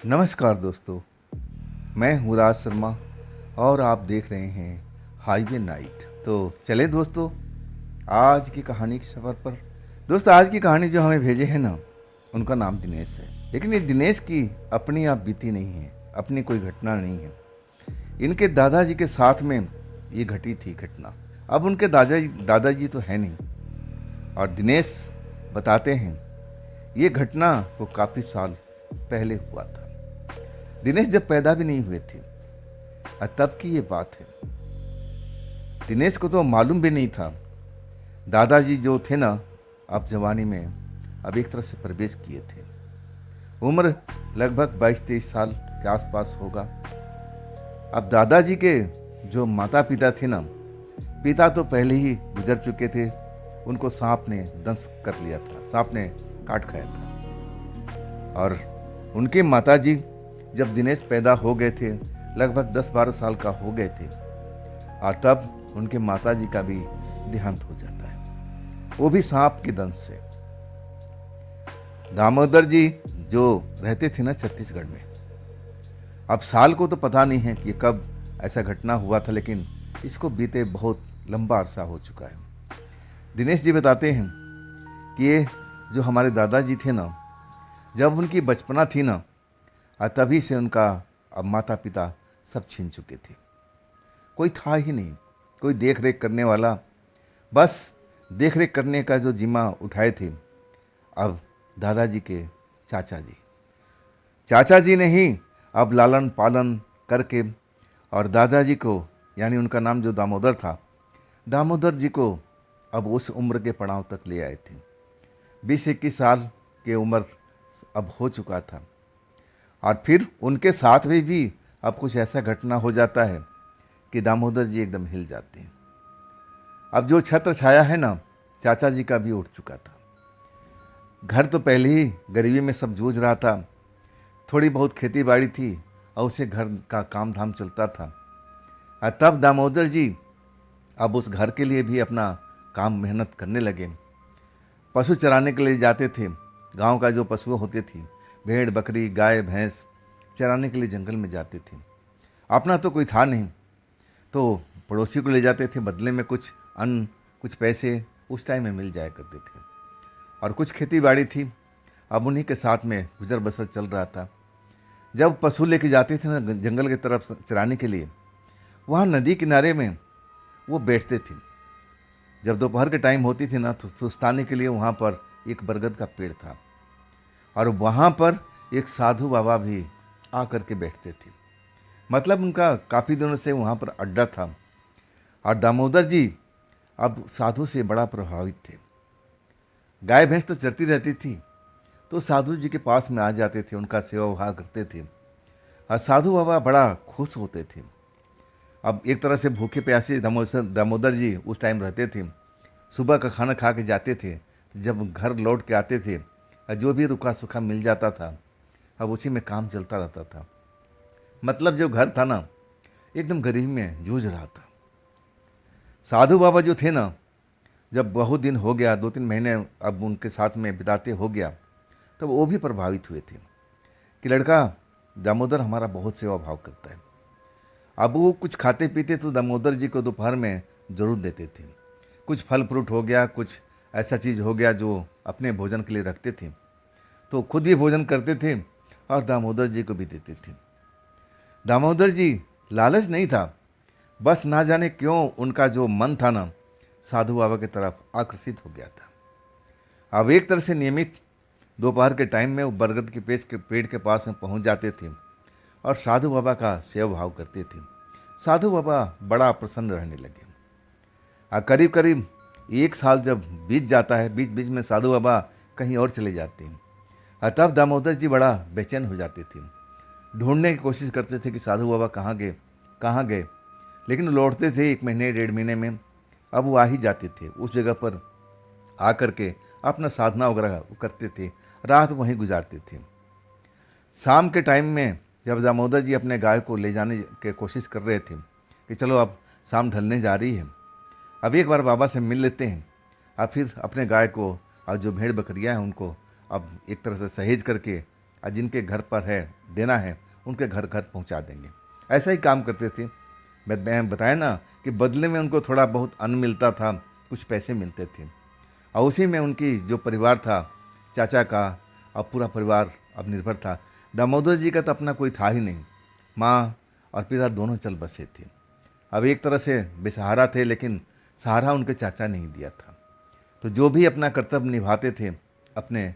नमस्कार दोस्तों, मैं हूँ राज शर्मा और आप देख रहे हैं हाईवे नाइट। तो चले दोस्तों आज की कहानी के सफ़र पर। दोस्तों आज की कहानी जो हमें भेजे है ना, उनका नाम दिनेश है। लेकिन ये दिनेश की अपनी आप बीती नहीं है, अपनी कोई घटना नहीं है। इनके दादाजी के साथ में ये घटी थी घटना। अब उनके दादाजी तो है नहीं। और दिनेश बताते हैं ये घटना को काफ़ी साल पहले हुआ था। दिनेश जब पैदा भी नहीं हुए थे और तब की ये बात है। दिनेश को तो मालूम भी नहीं था दादाजी जो थे ना, अब जवानी में अब एक तरह से प्रवेश किए थे। उम्र लगभग 22-23 साल के आसपास होगा। अब दादाजी के जो माता पिता थे ना, पिता तो पहले ही गुजर चुके थे। उनको सांप ने दंश कर लिया था, सांप ने काट खाया था। और उनके माताजी जब दिनेश पैदा हो गए थे, लगभग 10-12 साल का हो गए थे, और तब उनके माताजी का भी देहांत हो जाता है, वो भी सांप के दंश से। दामोदर जी जो रहते थे ना छत्तीसगढ़ में, अब साल को तो पता नहीं है कि कब ऐसा घटना हुआ था, लेकिन इसको बीते बहुत लंबा अरसा हो चुका है। दिनेश जी बताते हैं कि ये जो हमारे दादाजी थे ना, जब उनकी बचपना थी ना, और तभी से उनका अब माता पिता सब छीन चुके थे। कोई था ही नहीं, कोई देख रेख करने वाला। बस देख रेख करने का जो जिम्मा उठाए थे अब दादाजी के चाचा जी ने ही अब लालन पालन करके, और दादाजी को यानी उनका नाम जो दामोदर था, दामोदर जी को अब उस उम्र के पड़ाव तक ले आए थे। 20-21 साल की उम्र अब हो चुका था। और फिर उनके साथ में भी अब कुछ ऐसा घटना हो जाता है कि दामोदर जी एकदम हिल जाते हैं। अब जो छत्र छाया है ना, चाचा जी का भी उठ चुका था। घर तो पहले ही गरीबी में सब जूझ रहा था, थोड़ी बहुत खेती बाड़ी थी और उसे घर का काम धाम चलता था। और तब दामोदर जी अब उस घर के लिए भी अपना काम मेहनत करने लगे। पशु चराने के लिए जाते थे। गांव का जो पशु होते थे, भेड़ बकरी गाय भैंस, चराने के लिए जंगल में जाते थे। अपना तो कोई था नहीं, तो पड़ोसी को ले जाते थे, बदले में कुछ अन्न कुछ पैसे उस टाइम में मिल जाया करते थे। और कुछ खेती बाड़ी थी, अब उन्हीं के साथ में गुजर बसर चल रहा था। जब पशु लेके जाते थे ना जंगल की तरफ चराने के लिए, वहाँ नदी किनारे में वो बैठते थे। जब दोपहर के टाइम होती थी ना, तो सुस्ताने के लिए वहाँ पर एक बरगद का पेड़ था, और वहाँ पर एक साधु बाबा भी आ कर के बैठते थे। मतलब उनका काफ़ी दिनों से वहाँ पर अड्डा था। और दामोदर जी अब साधु से बड़ा प्रभावित थे। गाय भैंस तो चरती रहती थी, तो साधु जी के पास में आ जाते थे, उनका सेवा भाव करते थे, और साधु बाबा बड़ा खुश होते थे। अब एक तरह से भूखे प्यासे दामोदर जी उस टाइम रहते थे। सुबह का खाना खा के जाते थे, जब घर लौट के आते थे, जो भी रुका सूखा मिल जाता था, अब उसी में काम चलता रहता था। मतलब जो घर था ना, एकदम गरीबी में जूझ रहा था। साधु बाबा जो थे ना, जब बहुत दिन हो गया, 2-3 महीने अब उनके साथ में बिताते हो गया, तब वो भी प्रभावित हुए थे कि लड़का दामोदर हमारा बहुत सेवा भाव करता है। अब वो कुछ खाते पीते तो दामोदर जी को दोपहर में ज़रूर देते थे। कुछ फल फ्रूट हो गया, कुछ ऐसा चीज़ हो गया जो अपने भोजन के लिए रखते थे, तो खुद भी भोजन करते थे और दामोदर जी को भी देते थे। दामोदर जी लालच नहीं था, बस ना जाने क्यों उनका जो मन था ना, साधु बाबा की तरफ आकर्षित हो गया था। अब एक तरह से नियमित दोपहर के टाइम में वो बरगद के पेड़ के पास में पहुंच जाते थे और साधु बाबा का सेवा भाव करते थे। साधु बाबा बड़ा प्रसन्न रहने लगे। करीब करीब 1 साल जब बीत जाता है, बीच बीच में साधु बाबा कहीं और चले जाते हैं, और तब दामोदर जी बड़ा बेचैन हो जाते थे। ढूंढने की कोशिश करते थे कि साधु बाबा कहाँ गए, लेकिन लौटते थे 1 महीने 1.5 महीने में। अब वो आ ही जाते थे उस जगह पर, आ कर के अपना साधना वगैरह करते थे, रात वहीं गुजारते थे। शाम के टाइम में जब दामोदर जी अपने गाय को ले जाने की कोशिश कर रहे थे कि चलो अब शाम ढलने जा रही है, अब एक बार बाबा से मिल लेते हैं, और फिर अपने गाय को और जो भेड़ बकरियां हैं उनको अब एक तरह से सहेज करके और जिनके घर पर है देना है उनके घर घर पहुंचा देंगे। ऐसा ही काम करते थे। मैं बताया ना कि बदले में उनको थोड़ा बहुत अन्न मिलता था, कुछ पैसे मिलते थे, और उसी में उनकी जो परिवार था चाचा का, अब पूरा परिवार अब निर्भर था। दामोदर जी का तो अपना कोई था ही नहीं, माँ और पिता दोनों चल बसे थे। अब एक तरह से बेसहारा थे, लेकिन सहारा उनके चाचा ने ही दिया था। तो जो भी अपना कर्तव्य निभाते थे अपने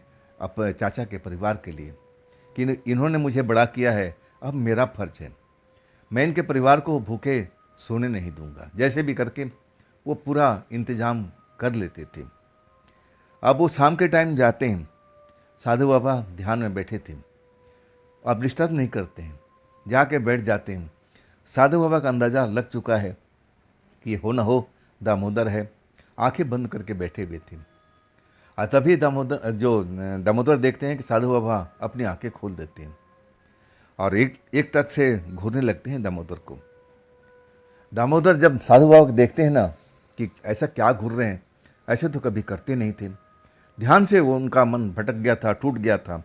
चाचा के परिवार के लिए, कि इन्होंने मुझे बड़ा किया है, अब मेरा फर्ज है, मैं इनके परिवार को भूखे सोने नहीं दूंगा। जैसे भी करके वो पूरा इंतजाम कर लेते थे। अब वो शाम के टाइम जाते हैं, साधु बाबा ध्यान में बैठे थे, अब डिस्टर्ब नहीं करते हैं, जाके बैठ जाते हैं। साधु बाबा का अंदाज़ा लग चुका है कि हो ना हो दामोदर है, आंखें बंद करके बैठे हुए थे। और तभी दामोदर देखते हैं कि साधु बाबा अपनी आंखें खोल देते हैं और एक टक से घूरने लगते हैं दामोदर को। दामोदर जब साधु बाबा को देखते हैं ना कि ऐसा क्या घूर रहे हैं, ऐसे तो कभी करते नहीं थे, ध्यान से वो उनका मन भटक गया था, टूट गया था।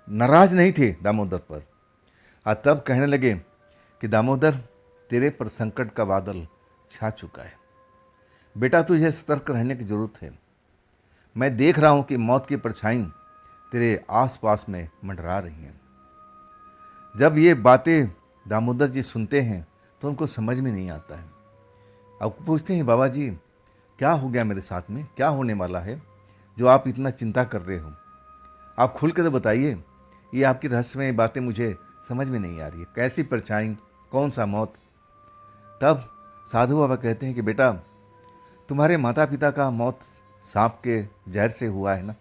नाराज नहीं थे दामोदर पर, और तब कहने लगे कि दामोदर, तेरे पर संकट का बादल छा चुका है बेटा, तुझे सतर्क रहने की जरूरत है। मैं देख रहा हूं कि मौत की परछाई तेरे आसपास में मंडरा रही हैं। जब ये बातें दामोदर जी सुनते हैं तो उनको समझ में नहीं आता है। अब पूछते हैं, बाबा जी क्या हो गया मेरे साथ में, क्या होने वाला है जो आप इतना चिंता कर रहे हो? आप खुल के तो बताइए, ये आपकी रहस्यमय बातें मुझे समझ में नहीं आ रही है, कैसी परछाई, कौन सा मौत? तब साधु बाबा कहते हैं कि बेटा, तुम्हारे माता पिता का मौत सांप के जहर से हुआ है ना,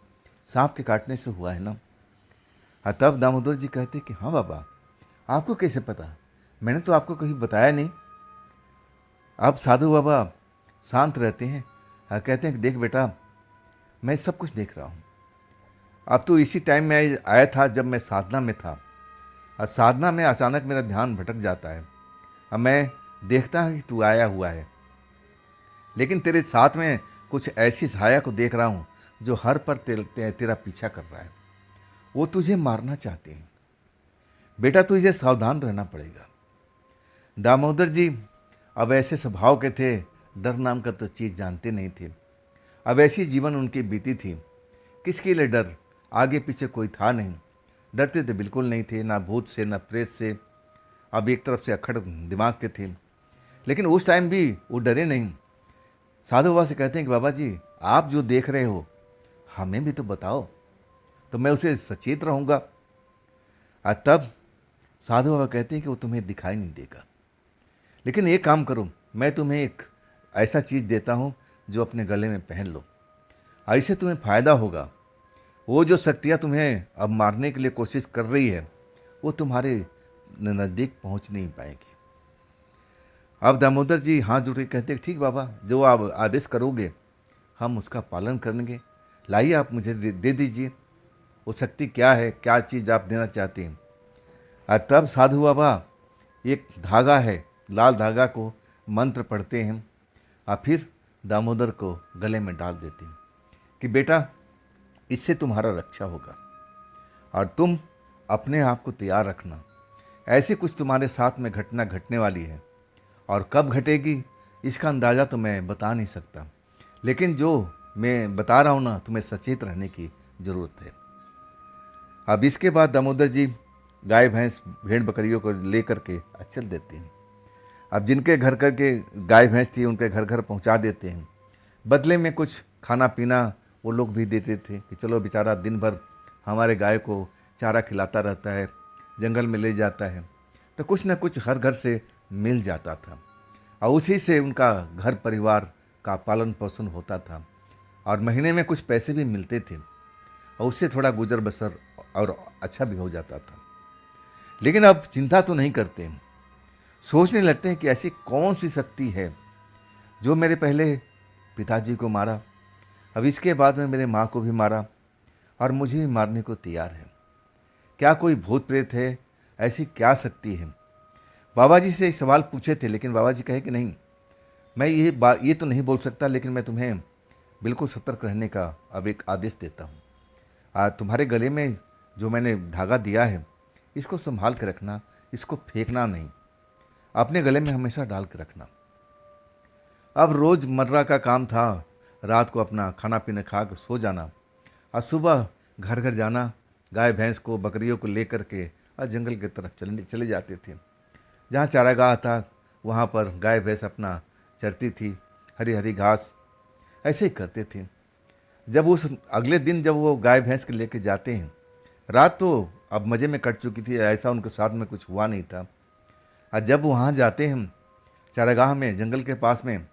सांप के काटने से हुआ है ना। तब दामोदर जी कहते कि हाँ बाबा, आपको कैसे पता? मैंने तो आपको कहीं बताया नहीं। अब साधु बाबा शांत रहते हैं, कहते हैं कि देख बेटा, मैं सब कुछ देख रहा हूँ। अब तो इसी टाइम में आया था जब मैं साधना में था, और साधना में अचानक मेरा ध्यान भटक जाता है। अब मैं देखता हूँ कि तू आया हुआ है, लेकिन तेरे साथ में कुछ ऐसी छाया को देख रहा हूँ जो हर पर तेरा पीछा कर रहा है। वो तुझे मारना चाहते हैं बेटा, तुझे सावधान रहना पड़ेगा। दामोदर जी अब ऐसे स्वभाव के थे, डर नाम का तो चीज़ जानते नहीं थे। अब ऐसी जीवन उनकी बीती थी, किसके लिए डर? आगे पीछे कोई था नहीं, डरते तो बिल्कुल नहीं थे, ना भूत से ना प्रेत से। अब एक तरफ से अखड़ दिमाग के थे, लेकिन उस टाइम भी वो डरे नहीं। साधु बाबा से कहते हैं कि बाबा जी, आप जो देख रहे हो हमें भी तो बताओ, तो मैं उसे सचेत रहूँगा। तब साधु बाबा कहते हैं कि वो तुम्हें दिखाई नहीं देगा, लेकिन एक काम करो, मैं तुम्हें एक ऐसा चीज़ देता हूँ जो अपने गले में पहन लो, ऐसे तुम्हें फ़ायदा होगा। वो जो शक्तियाँ तुम्हें अब मारने के लिए कोशिश कर रही है, वो तुम्हारे नज़दीक पहुँच नहीं पाएगी। अब दामोदर जी हाथ जोड़ के कहते हैं, ठीक बाबा, जो आप आदेश करोगे हम उसका पालन करेंगे। लाइए, आप मुझे दे दीजिए, वो शक्ति क्या है, क्या चीज़ आप देना चाहते हैं। और तब साधु बाबा एक धागा है, लाल धागा को मंत्र पढ़ते हैं और फिर दामोदर को गले में डाल देते हैं कि बेटा, इससे तुम्हारा रक्षा होगा और तुम अपने आप को तैयार रखना। ऐसी कुछ तुम्हारे साथ में घटना घटने वाली है, और कब घटेगी इसका अंदाज़ा तो मैं बता नहीं सकता, लेकिन जो मैं बता रहा हूँ ना, तुम्हें सचेत रहने की ज़रूरत है। अब इसके बाद दामोदर जी गाय भैंस भेड़ बकरियों को लेकर के चल देते हैं। अब जिनके घर घर के गाय भैंस थी उनके घर घर पहुंचा देते हैं। बदले में कुछ खाना पीना वो लोग भी देते थे कि चलो बेचारा दिन भर हमारे गाय को चारा खिलाता रहता है, जंगल में ले जाता है, तो कुछ ना कुछ हर घर से मिल जाता था और उसी से उनका घर परिवार का पालन पोषण होता था और महीने में कुछ पैसे भी मिलते थे और उससे थोड़ा गुजर बसर और अच्छा भी हो जाता था। लेकिन अब चिंता तो नहीं करते, सोचने लगते हैं कि ऐसी कौन सी शक्ति है जो मेरे पहले पिताजी को मारा, अब इसके बाद में मेरे माँ को भी मारा और मुझे भी मारने को तैयार है। क्या कोई भूत प्रेत है? ऐसी क्या शक्ति है? बाबा जी से एक सवाल पूछे थे, लेकिन बाबा जी कहे कि नहीं, मैं ये तो नहीं बोल सकता, लेकिन मैं तुम्हें बिल्कुल सतर्क रहने का अब एक आदेश देता हूँ। तुम्हारे गले में जो मैंने धागा दिया है इसको संभाल के रखना, इसको फेंकना नहीं, अपने गले में हमेशा डाल के रखना। अब रोज़मर्रा का काम था, रात को अपना खाना पीना खा के सो जाना और सुबह घर घर जाना, गाय भैंस को बकरियों को लेकर के और जंगल की तरफ चले जाते थे। जहाँ चारागाह था वहाँ पर गाय भैंस अपना चरती थी, हरी हरी घास, ऐसे ही करते थे। जब उस अगले दिन जब वो गाय भैंस के लेके जाते हैं, रात तो अब मज़े में कट चुकी थी, ऐसा उनके साथ में कुछ हुआ नहीं था। और जब वहाँ जाते हैं चारागाह में, जंगल के पास में,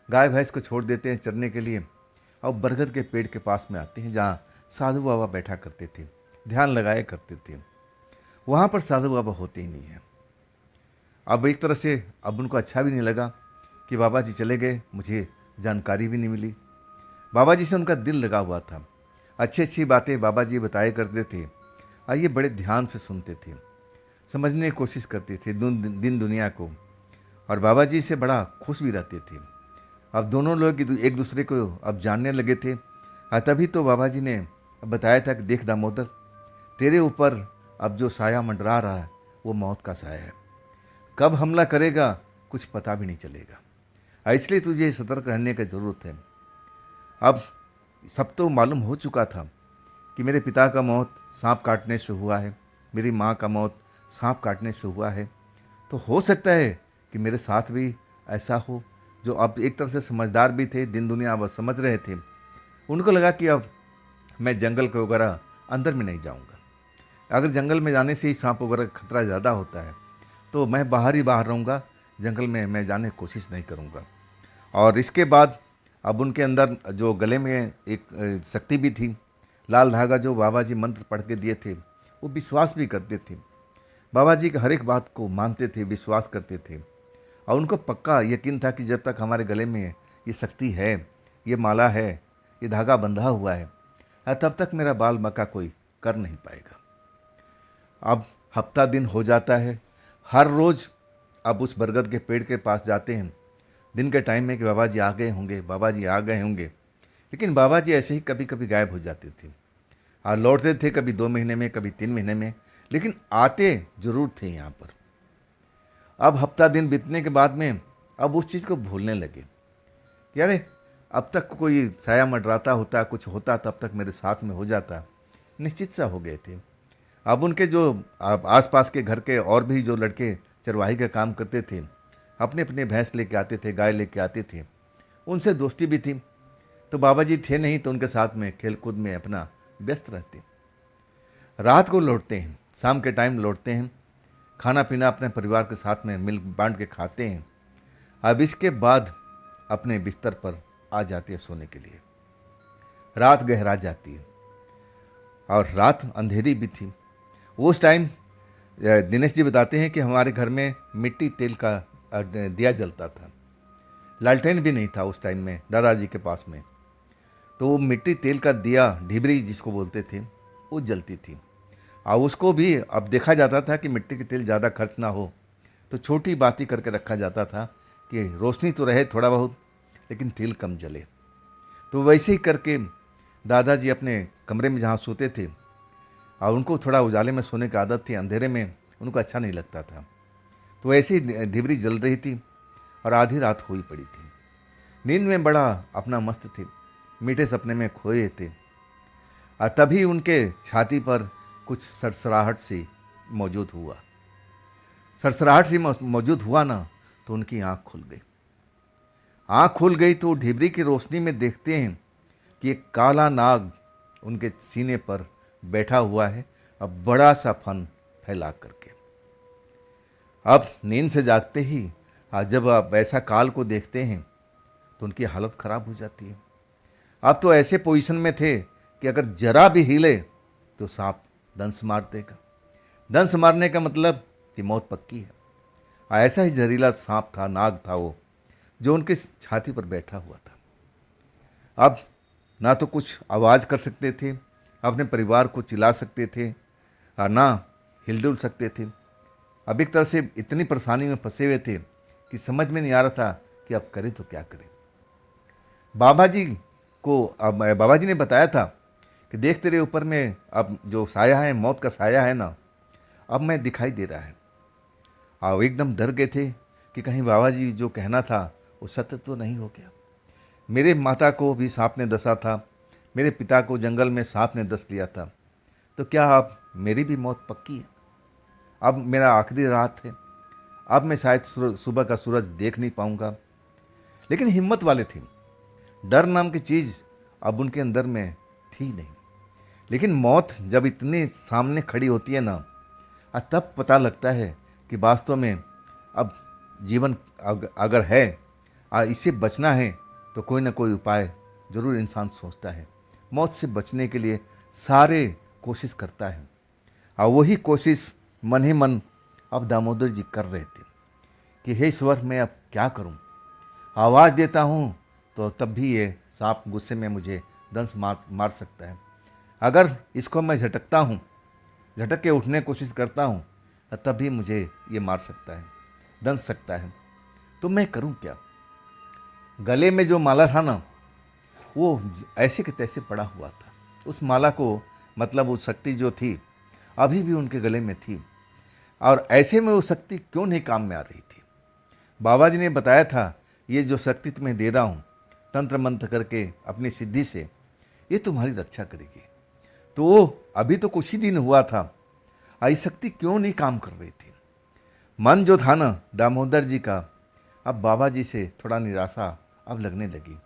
गाय भैंस को छोड़ देते हैं चरने के लिए और बरगद के पेड़ के पास में आते हैं जहाँ साधु बाबा बैठा करते थे, ध्यान लगाया करते थे। वहाँ पर साधु बाबा होते ही नहीं है। अब एक तरह से अब उनको अच्छा भी नहीं लगा कि बाबा जी चले गए, मुझे जानकारी भी नहीं मिली। बाबा जी से उनका दिल लगा हुआ था, अच्छी अच्छी बातें बाबा जी बताया करते थे और ये बड़े ध्यान से सुनते थे, समझने की कोशिश करते थे दिन दुनिया को, और बाबा जी से बड़ा खुश भी रहते थे। अब दोनों लोग एक दूसरे को अब जानने लगे थे। तभी तो बाबा जी ने बताया था कि देख दामोदर, तेरे ऊपर अब जो साया मंडरा रहा है वो मौत का साया है, कब हमला करेगा कुछ पता भी नहीं चलेगा, इसलिए तुझे सतर्क रहने की ज़रूरत है। अब सब तो मालूम हो चुका था कि मेरे पिता का मौत सांप काटने से हुआ है, मेरी माँ का मौत सांप काटने से हुआ है, तो हो सकता है कि मेरे साथ भी ऐसा हो। जो अब एक तरह से समझदार भी थे, दिन दुनिया अब समझ रहे थे, उनको लगा कि अब मैं जंगल के वगैरह अंदर में नहीं जाऊंगा। अगर जंगल में जाने से ही सांप वगैरह का खतरा ज़्यादा होता है तो मैं बाहर ही बाहर रहूँगा, जंगल में मैं जाने की कोशिश नहीं करूँगा। और इसके बाद अब उनके अंदर जो गले में एक शक्ति भी थी, लाल धागा जो बाबा जी मंत्र पढ़ के दिए थे, वो विश्वास भी करते थे, बाबा जी की हर एक बात को मानते थे, विश्वास करते थे। और उनको पक्का यकीन था कि जब तक हमारे गले में ये शक्ति है, ये माला है, ये धागा बंधा हुआ है, तब तक मेरा बाल मक्का कोई कर नहीं पाएगा। अब हफ्ता दिन हो जाता है, हर रोज़ अब उस बरगद के पेड़ के पास जाते हैं, दिन के टाइम में कि बाबा जी आ गए होंगे, बाबा जी आ गए होंगे, लेकिन बाबा जी ऐसे ही कभी कभी गायब हो जाते थे और लौटते थे कभी 2 महीने में, कभी 3 महीने में, लेकिन आते जरूर थे यहाँ पर। अब हफ्ता दिन बीतने के बाद में अब उस चीज़ को भूलने लगे कि अरे अब तक कोई साया मंडराता होता, कुछ होता, तब तक मेरे साथ में हो जाता, निश्चित सा हो गए थे। अब उनके जो आसपास के घर के और भी जो लड़के चरवाही का काम करते थे, अपने अपने भैंस लेके आते थे, गाय लेके आते थे, उनसे दोस्ती भी थी। तो बाबा जी थे नहीं तो उनके साथ में खेल कूद में अपना व्यस्त रहते। रात को लौटते हैं, शाम के टाइम लौटते हैं, खाना पीना अपने परिवार के साथ में मिल बांट के खाते हैं। अब इसके बाद अपने बिस्तर पर आ जाते हैं सोने के लिए। रात गहरा जाती है और रात अंधेरी भी थी। उस टाइम दिनेश जी बताते हैं कि हमारे घर में मिट्टी तेल का दिया जलता था, लालटेन भी नहीं था उस टाइम में दादाजी के पास में। तो वो मिट्टी तेल का दिया, ढिबरी जिसको बोलते थे, वो जलती थी। और उसको भी अब देखा जाता था कि मिट्टी के तेल ज़्यादा खर्च ना हो, तो छोटी बाती करके रखा जाता था कि रोशनी तो रहे थोड़ा बहुत, लेकिन तेल कम जले। तो वैसे ही करके दादाजी अपने कमरे में जहाँ सोते थे, और उनको थोड़ा उजाले में सोने की आदत थी, अंधेरे में उनको अच्छा नहीं लगता था, तो ऐसे ही ढिबरी जल रही थी और आधी रात हुई पड़ी थी। नींद में बड़ा अपना मस्त थे, मीठे सपने में खोए थे। और तभी उनके छाती पर कुछ सरसराहट सी मौजूद हुआ। सरसराहट सी मौजूद हुआ ना, तो उनकी आँख खुल गई। आँख खुल गई तो ढिबरी की रोशनी में देखते हैं कि एक काला नाग उनके सीने पर बैठा हुआ है, अब बड़ा सा फन फैला करके। अब नींद से जागते ही जब आप ऐसा काल को देखते हैं तो उनकी हालत खराब हो जाती है। अब तो ऐसे पोजीशन में थे कि अगर जरा भी हिले तो सांप दंश मार देगा। दंश मारने का मतलब कि मौत पक्की है। ऐसा ही जहरीला सांप था, नाग था वो, जो उनके छाती पर बैठा हुआ था। अब ना तो कुछ आवाज़ कर सकते थे, अपने परिवार को चिल्ला सकते थे, और ना हिलडुल सकते थे। अब एक तरह से इतनी परेशानी में फंसे हुए थे कि समझ में नहीं आ रहा था कि अब करें तो क्या करें। बाबा जी ने बताया था कि देख तेरे ऊपर में अब जो साया है, मौत का साया है ना, अब मैं दिखाई दे रहा है। और एकदम डर गए थे कि कहीं बाबा जी जो कहना था वो सत्य तो नहीं हो गया। मेरे माता को भी सांप ने डसा था, मेरे पिता को जंगल में सांप ने डस लिया था, तो क्या अब मेरी भी मौत पक्की है? अब मेरा आखिरी रात है, अब मैं शायद सुबह का सूरज देख नहीं पाऊंगा। लेकिन हिम्मत वाले थे, डर नाम की चीज़ अब उनके अंदर में थी नहीं। लेकिन मौत जब इतने सामने खड़ी होती है ना, तब पता लगता है कि वास्तव में अब जीवन अगर है, इससे बचना है, तो कोई ना कोई उपाय जरूर इंसान सोचता है। मौत से बचने के लिए सारे कोशिश करता है, और वही कोशिश मन ही मन अब दामोदर जी कर रहे थे कि हे ईश्वर, मैं अब क्या करूं? आवाज़ देता हूँ तो तब भी ये सांप गुस्से में मुझे दंश मार सकता है। अगर इसको मैं झटकता हूँ, झटक के उठने की कोशिश करता हूँ, तब भी मुझे ये मार सकता है, दंश सकता है। तो मैं करूँ क्या? गले में जो माला था ना, वो ऐसे के तैसे पड़ा हुआ था। उस माला को, मतलब वो शक्ति जो थी अभी भी उनके गले में थी, और ऐसे में वो शक्ति क्यों नहीं काम में आ रही थी? बाबा जी ने बताया था, ये जो शक्ति तुम्हें दे रहा हूँ तंत्र मंत्र करके अपनी सिद्धि से, ये तुम्हारी रक्षा करेगी। तो वो अभी तो कुछ ही दिन हुआ था, आई शक्ति क्यों नहीं काम कर रही थी? मन जो था ना दामोदर जी का, अब बाबा जी से थोड़ा निराशा अब लगने लगी।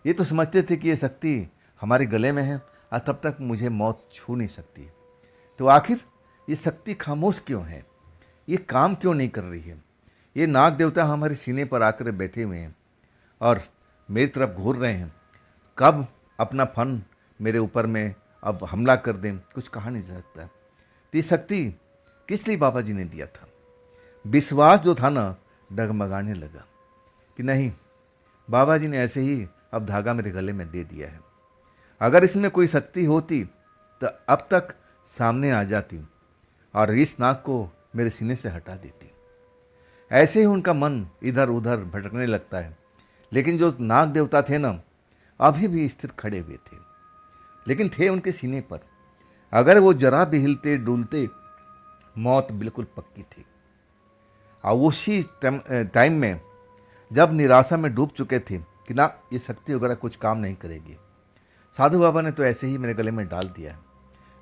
ये तो समझते थे कि ये शक्ति हमारे गले में है, और तब तक मुझे मौत छू नहीं सकती। तो आखिर ये शक्ति खामोश क्यों है? ये काम क्यों नहीं कर रही है? ये नाग देवता हमारे सीने पर आकर बैठे हुए हैं और मेरी तरफ घूर रहे हैं। कब अपना फन मेरे ऊपर में अब हमला कर दें, कुछ कहा नहीं जा सकता। तो ये शक्ति किस लिए बाबा जी ने दिया था? विश्वास जो था ना, डगमगाने लगा कि नहीं, बाबा जी ने ऐसे ही अब धागा मेरे गले में दे दिया है। अगर इसमें कोई शक्ति होती तो अब तक सामने आ जाती और इस नाग को मेरे सीने से हटा देती। ऐसे ही उनका मन इधर उधर भटकने लगता है। लेकिन जो नाग देवता थे ना, अभी भी स्थिर खड़े हुए थे, लेकिन थे उनके सीने पर। अगर वो जरा भी हिलते डुलते, मौत बिल्कुल पक्की थी। और उसी टाइम में जब निराशा में डूब चुके थे कि ना, ये शक्ति वगैरह कुछ काम नहीं करेगी, साधु बाबा ने तो ऐसे ही मेरे गले में डाल दिया है,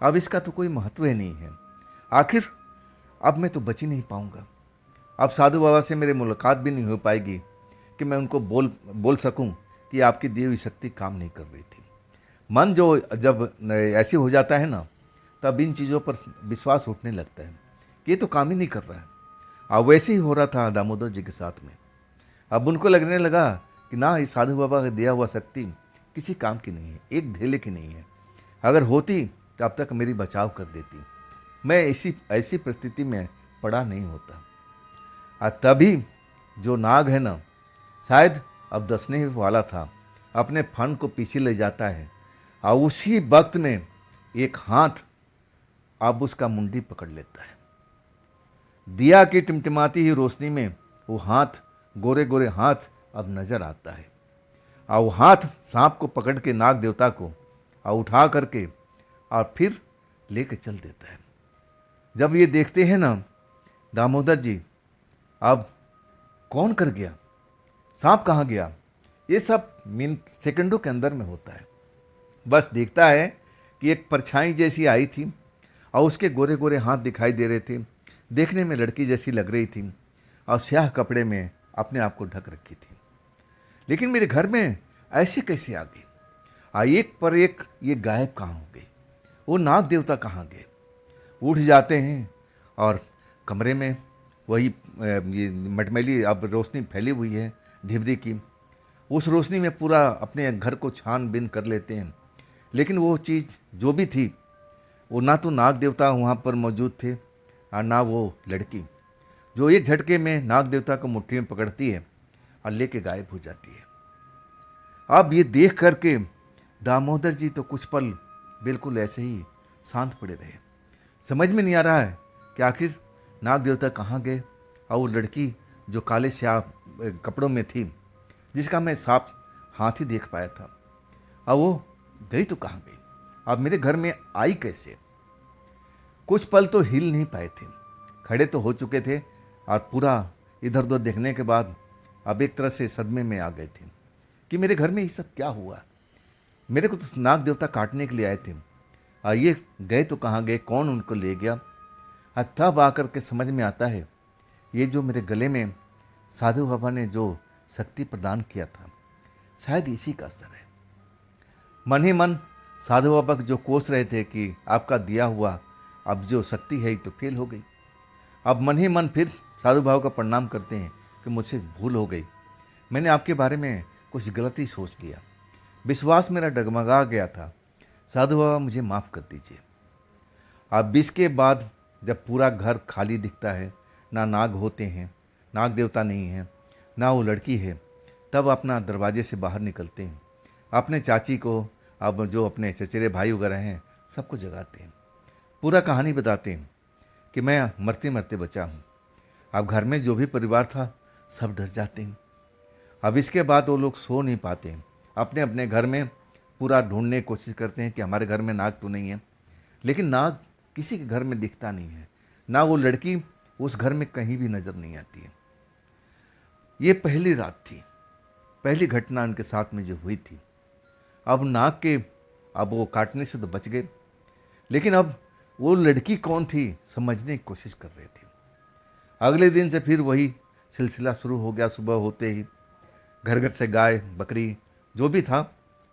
अब इसका तो कोई महत्व ही नहीं है। आखिर अब मैं तो बच ही नहीं पाऊंगा। अब साधु बाबा से मेरी मुलाकात भी नहीं हो पाएगी कि मैं उनको बोल सकूं कि आपकी दी हुई शक्ति काम नहीं कर रही थी। मन जो जब ऐसी हो जाता है ना, तब इन चीज़ों पर विश्वास उठने लगता है कि ये तो काम ही नहीं कर रहा है। अब वैसे ही हो रहा था दामोदर जी के साथ में। अब उनको लगने लगा कि ना, ये साधु बाबा का दिया हुआ शक्ति किसी काम की नहीं है, एक ढेले की नहीं है। अगर होती तो अब तक मेरी बचाव कर देती। मैं ऐसी परिस्थिति में पड़ा नहीं होता। और तभी जो नाग है ना, शायद अब डसने ही वाला था, अपने फन को पीछे ले जाता है, और उसी वक्त में एक हाथ अब उसका मुंडी पकड़ लेता है। दिया की टिमटिमाती ही रोशनी में वो हाथ, गोरे गोरे हाथ अब नजर आता है, और वो हाथ सांप को पकड़ के नाग देवता को और उठा करके और फिर लेके चल देता है। जब ये देखते हैं ना दामोदर जी, अब कौन कर गया, सांप कहाँ गया, ये सब सेकंडों के अंदर में होता है। बस देखता है कि एक परछाई जैसी आई थी और उसके गोरे गोरे हाथ दिखाई दे रहे थे, देखने में लड़की जैसी लग रही थी, और स्याह कपड़े में अपने आप को ढक रखी थी। लेकिन मेरे घर में ऐसे कैसे आ गई? एक पर एक ये गायब कहाँ हो गई? वो नाग देवता कहाँ गए? उठ जाते हैं और कमरे में वही ये मटमैली अब रोशनी फैली हुई है ढिबरी की। उस रोशनी में पूरा अपने घर को छानबीन कर लेते हैं, लेकिन वो चीज़ जो भी थी, वो ना तो नाग देवता वहाँ पर मौजूद थे और ना वो लड़की, जो एक झटके में नाग देवता को मुट्ठी में पकड़ती है और लेके गायब हो जाती है। अब ये देख करके दामोदर जी तो कुछ पल बिल्कुल ऐसे ही शांत पड़े रहे। समझ में नहीं आ रहा है कि आखिर नाग देवता कहाँ गए, और वो लड़की जो काले स्याह कपड़ों में थी, जिसका मैं साफ हाथ ही देख पाया था, और वो गई तो कहाँ गई? अब मेरे घर में आई कैसे? कुछ पल तो हिल नहीं पाए थे, खड़े तो हो चुके थे और पूरा इधर उधर देखने के बाद अब एक तरह से सदमे में आ गए थे कि मेरे घर में ये सब क्या हुआ। मेरे को तो नाग देवता काटने के लिए आए थे और ये गए तो कहाँ गए, कौन उनको ले गया। और तब आकर के समझ में आता है ये जो मेरे गले में साधु बाबा ने जो शक्ति प्रदान किया था, शायद इसी का असर है। मन ही मन साधु बाबा जो कोस रहे थे कि आपका दिया हुआ अब जो शक्ति है तो फेल हो गई। अब मन ही मन फिर साधु बाबा का प्रणाम करते हैं कि मुझसे भूल हो गई, मैंने आपके बारे में कुछ गलती सोच लिया, विश्वास मेरा डगमगा गया था, साधु बाबा मुझे माफ़ कर दीजिए। अब इसके बाद जब पूरा घर खाली दिखता है, ना नाग होते हैं, नाग देवता नहीं है, ना वो लड़की है, तब अपना दरवाजे से बाहर निकलते हैं, अपने चाची को, अब जो अपने चचेरे भाई वगैरह हैं सबको जगाते हैं, पूरा कहानी बताते हैं कि मैं मरते मरते बचा हूँ। अब घर में जो भी परिवार था सब डर जाते हैं। अब इसके बाद वो लोग सो नहीं पाते हैं, अपने अपने घर में पूरा ढूंढने की कोशिश करते हैं कि हमारे घर में नाग तो नहीं है, लेकिन नाग किसी के घर में दिखता नहीं है, ना वो लड़की उस घर में कहीं भी नज़र नहीं आती है। ये पहली रात थी, पहली घटना उनके साथ में जो हुई थी। अब नाग के अब वो काटने से तो बच गए, लेकिन अब वो लड़की कौन थी समझने की कोशिश कर रहे थे। अगले दिन से फिर वही सिलसिला शुरू हो गया। सुबह होते ही घर घर से गाय बकरी जो भी था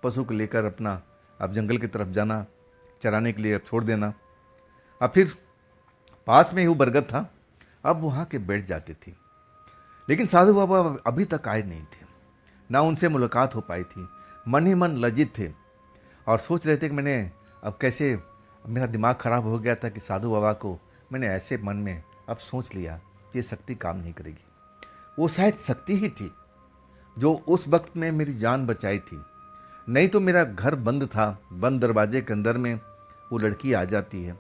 पशु को लेकर अपना अब जंगल की तरफ जाना, चराने के लिए अब छोड़ देना। अब फिर पास में ही वो बरगद था, अब वहाँ के बैठ जाते थे, लेकिन साधु बाबा अभी तक आए नहीं थे, ना उनसे मुलाकात हो पाई थी। मन ही मन लज्जित थे और सोच रहे थे कि मैंने अब कैसे, मेरा दिमाग खराब हो गया था कि साधु बाबा को मैंने ऐसे मन में अब सोच लिया कि ये शक्ति काम नहीं करेगी। वो शायद शक्ति ही थी जो उस वक्त में मेरी जान बचाई थी, नहीं तो मेरा घर बंद था, बंद दरवाजे के अंदर में वो लड़की आ जाती है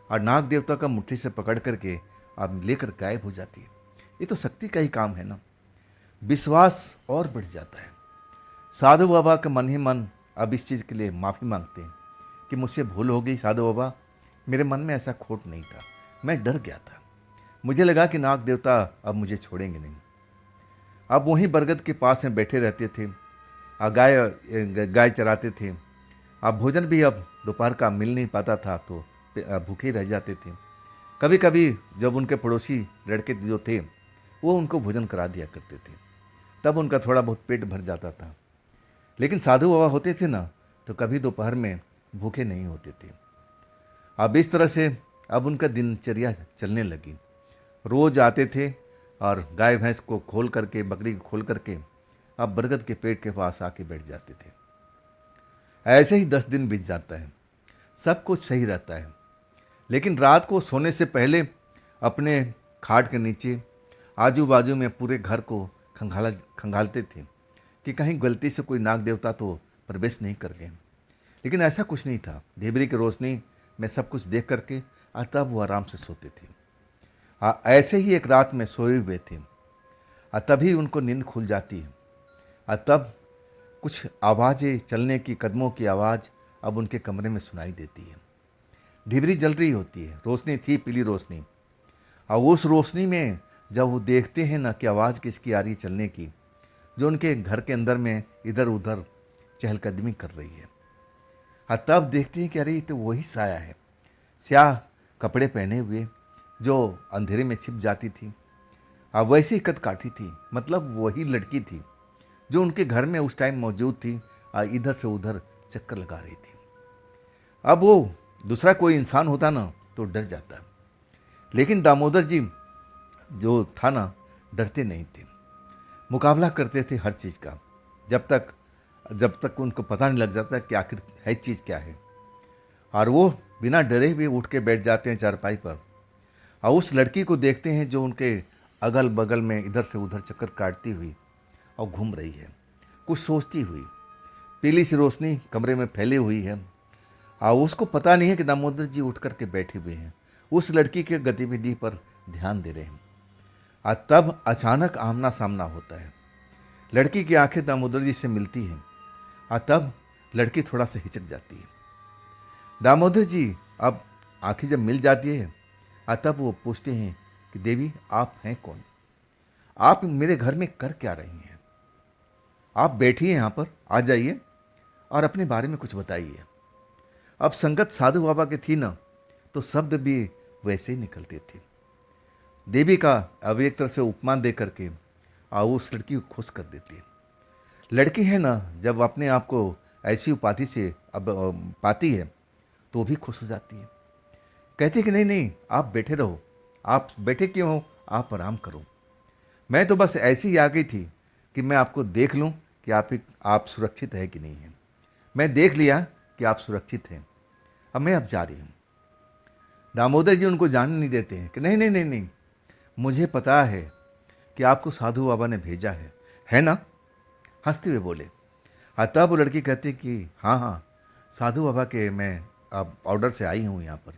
और नाग देवता का मुट्ठी से पकड़ करके अब लेकर गायब हो जाती है। ये तो शक्ति का ही काम है ना। विश्वास और बढ़ जाता है। साधु बाबा के मन ही मन अब इस चीज़ के लिए माफ़ी मांगते हैं कि मुझसे भूल हो गई साधु बाबा, मेरे मन में ऐसा खोट नहीं था, मैं डर गया था, मुझे लगा कि नाग देवता अब मुझे छोड़ेंगे नहीं। अब वहीं बरगद के पास में बैठे रहते थे, गाय चराते थे। अब भोजन भी अब दोपहर का मिल नहीं पाता था तो भूखे रह जाते थे। कभी कभी जब उनके पड़ोसी लड़के जो थे वो उनको भोजन करा दिया करते थे, तब उनका थोड़ा बहुत पेट भर जाता था। लेकिन साधु बाबा होते थे ना तो कभी दोपहर में भूखे नहीं होते थे। अब इस तरह से अब उनका दिनचर्या चलने लगी। रोज आते थे और गाय भैंस को खोल करके, बकरी को खोल करके अब बरगद के पेड़ के पास आके बैठ जाते थे। ऐसे ही 10 दिन बीत जाता है, सब कुछ सही रहता है। लेकिन रात को सोने से पहले अपने खाट के नीचे आजू बाजू में पूरे घर को खंगालते थे कि कहीं गलती से कोई नाग देवता तो प्रवेश नहीं कर गए। लेकिन ऐसा कुछ नहीं था। ढेबरी की रोशनी में सब कुछ देख करके और तब वो आराम से सोते थे। ऐसे ही एक रात में सोए हुए थे और तभी उनको नींद खुल जाती है और तब कुछ आवाज़ें, चलने की, कदमों की आवाज़ अब उनके कमरे में सुनाई देती है। ढिबरी जल रही होती है, रोशनी थी, पीली रोशनी, और उस रोशनी में जब वो देखते हैं ना कि आवाज़ किसकी आ रही है चलने की, जो उनके घर के अंदर में इधर उधर चहलकदमी कर रही है। और तब देखते हैं कि अरे ये तो वही साया है, स्याह कपड़े पहने हुए जो अंधेरे में छिप जाती थी। अब वैसे ही कद काठी थी, मतलब वही लड़की थी जो उनके घर में उस टाइम मौजूद थी और इधर से उधर चक्कर लगा रही थी। अब वो दूसरा कोई इंसान होता ना तो डर जाता, लेकिन दामोदर जी जो था ना डरते नहीं थे, मुकाबला करते थे हर चीज़ का, जब तक उनको पता नहीं लग जाता कि आखिर है चीज़ क्या है। और वो बिना डरे हुए उठ के बैठ जाते हैं चारपाई पर और उस लड़की को देखते हैं जो उनके अगल बगल में इधर से उधर चक्कर काटती हुई और घूम रही है, कुछ सोचती हुई। पीली सी रोशनी कमरे में फैली हुई है और उसको पता नहीं है कि दामोदर जी उठ करके बैठे हुए हैं, उस लड़की के गतिविधि पर ध्यान दे रहे हैं। और तब अचानक आमना सामना होता है, लड़की की आंखें दामोदर जी से मिलती हैं और तब लड़की थोड़ा सा हिचक जाती है। दामोदर जी अब आंखें जब मिल जाती है तब वो पूछते हैं कि देवी आप हैं कौन, आप मेरे घर में कर क्या रही हैं, आप बैठिए यहाँ पर, आ जाइए और अपने बारे में कुछ बताइए। अब संगत साधु बाबा की थी ना, तो शब्द भी वैसे ही निकलते थे। देवी का अब एक तरह से उपमान दे करके उस लड़की को खुश कर देती है। लड़की है ना, जब अपने आप को ऐसी उपाधि से अब पाती है तो भी खुश हो जाती है। कहती है कि नहीं नहीं, आप बैठे रहो, आप बैठे क्यों हो, आप आराम करो। मैं तो बस ऐसे ही आ गई थी कि मैं आपको देख लूं कि आप सुरक्षित है कि नहीं है। मैं देख लिया कि आप सुरक्षित हैं, अब मैं अब जा रही हूँ। दामोदर जी उनको जाने नहीं देते हैं कि नहीं नहीं नहीं नहीं, मुझे पता है कि आपको साधु बाबा ने भेजा है ना, हंसते हुए बोले। तब वो लड़की कहती कि हाँ हाँ, साधु बाबा के मैं अब ऑर्डर से आई हूँ यहाँ पर,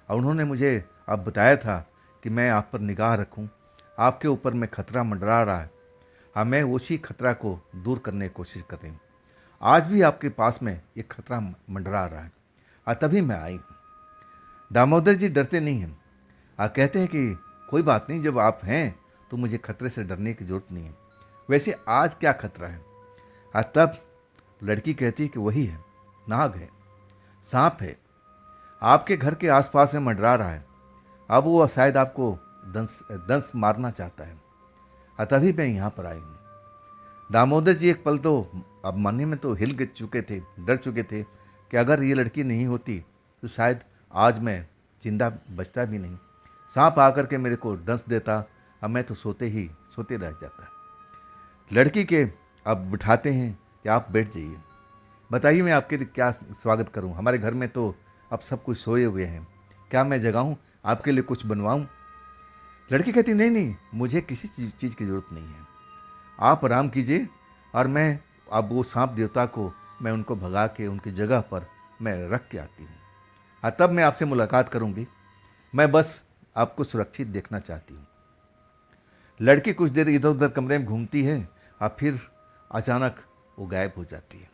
और उन्होंने मुझे अब बताया था कि मैं आप पर निगाह रखूँ, आपके ऊपर में खतरा मंडरा रहा है, हाँ मैं उसी खतरा को दूर करने की कोशिश कर रही हूँ। आज भी आपके पास में एक खतरा मंडरा रहा है, तभी मैं आई हूँ। दामोदर जी डरते नहीं हैं, कहते हैं कि कोई बात नहीं, जब आप हैं तो मुझे खतरे से डरने की जरूरत नहीं है। वैसे आज क्या खतरा है? तब लड़की कहती है कि वही है, नाग है, सांप है, आपके घर के आसपास में मंडरा रहा है। अब वो शायद आपको दंश दंश मारना चाहता है, तभी मैं यहाँ पर आई हूँ। दामोदर जी एक पल तो अब मन में तो हिल चुके थे, डर चुके थे कि अगर ये लड़की नहीं होती तो शायद आज मैं जिंदा बचता भी नहीं, सांप आकर के मेरे को डंस देता, अब मैं तो सोते रह जाता। लड़की के अब बिठाते हैं कि आप बैठ जाइए, बताइए मैं आपके लिए क्या स्वागत करूं, हमारे घर में तो अब सब कुछ सोए हुए हैं, क्या मैं जगाऊं, आपके लिए कुछ बनवाऊं? लड़की कहती नहीं नहीं, मुझे किसी चीज़ की ज़रूरत नहीं है, आप आराम कीजिए और मैं अब वो सांप देवता को मैं उनको भगा के उनकी जगह पर मैं रख के आती हूँ, तब मैं आपसे मुलाकात करूँगी, मैं बस आपको सुरक्षित देखना चाहती हूँ। लड़की कुछ देर इधर उधर कमरे में घूमती है और फिर अचानक वो गायब हो जाती है।